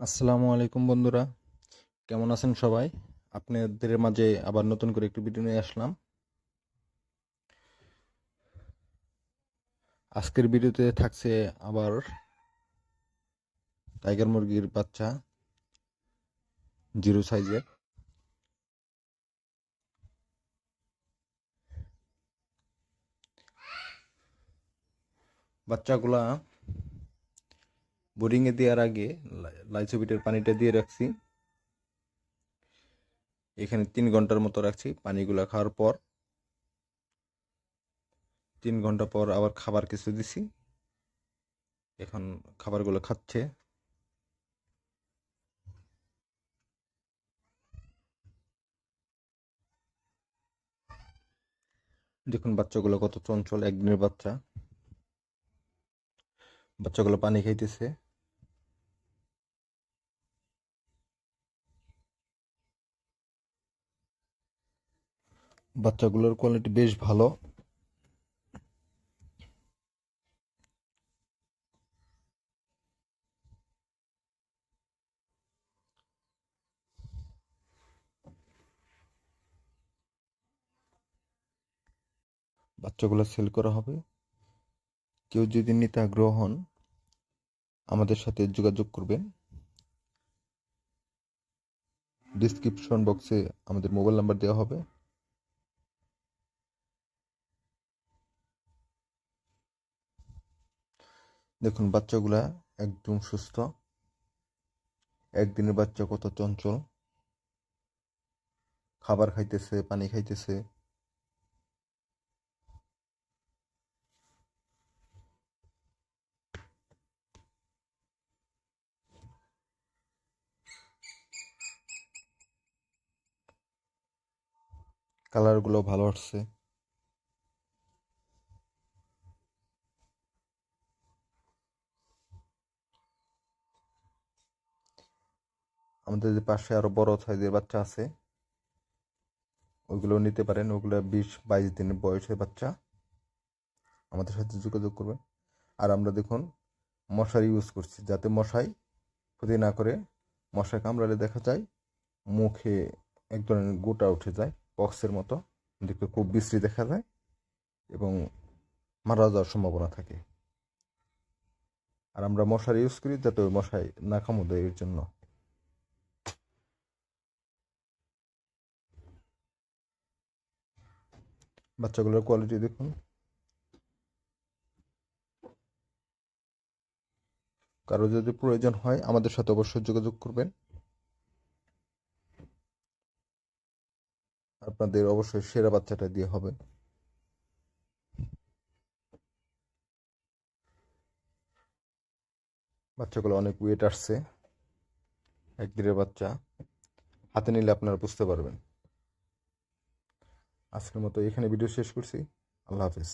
আসসালামু আলাইকুম বন্ধুরা, কেমন আছেন সবাই? আপনাদের মাঝে আবার নতুন করে একটি ভিডিও নিয়ে আসলাম। আজকের ভিডিওতে থাকছে আবার টাইগার মুরগির বাচ্চা, জিরো সাইজের বাচ্চাগুলা বোর্ডিংয়ে দেওয়ার আগে লাইসোবিটের পানিটা দিয়ে রাখছি। এখানে 3 ঘন্টার মতো রাখছি। পানিগুলা খাওয়ার পর 3 ঘন্টা পর আবার খাবার কিছু দিছি। এখন খাবারগুলো খাচ্ছে। দেখুন বাচ্চাগুলো কত চঞ্চল, একদিনের বাচ্চা। বাচ্চাগুলো পানি খাইতেছে। বাচ্চাগুলোর কোয়ালিটি বেশ ভালো। বাচ্চাগুলো সেল করা হবে। কেউ যদি নিতে আগ্রহ হন আমাদের সাথে যোগাযোগ করবেন। ডিসক্রিপশন বক্সে আমাদের মোবাইল নাম্বার দেওয়া হবে। দেখুন বাচ্চাগুলা একদম সুস্থ। একদিনের বাচ্চা কত চঞ্চল, খাবার খাইতেছে, পানি খাইতেছে। কালারগুলো ভালো আসছে। আমাদের যে পাশে আরো বড় সাইজের বাচ্চা আছে, ওইগুলো নিতে পারেন। ওগুলো 20-22 দিনের বয়সের বাচ্চা। আমাদের সাথে যোগাযোগ করবেন। আর আমরা দেখুন মশারি ইউজ করছি, যাতে মশাই ক্ষতি না করে। মশা কামড়ালে দেখা যায় মুখে এক ধরনের গোটা উঠে যায়, পক্সের মতো দেখতে খুব বিশ্রী দেখা যায় এবং মারা যাওয়ার সম্ভাবনা থাকে। আর আমরা মশারি ইউজ করি যাতে ওই মশাই না কামড় দেয়, এর জন্য। বাচ্চাগুলোর কোয়ালিটি দেখুন। কারো যদি প্রয়োজন হয় আমাদের সাথে অবশ্যই যোগাযোগ করবেন। আপনাদের অবশ্যই সেরা বাচ্চাটা দিয়ে হবে। বাচ্চাগুলো অনেক ওয়েট আসছে। একদিনের বাচ্চা, হাতে নিলে আপনারা বুঝতে পারবেন। আজকের মতো এখানে ভিডিও শেষ করছি। আল্লাহ হাফেজ।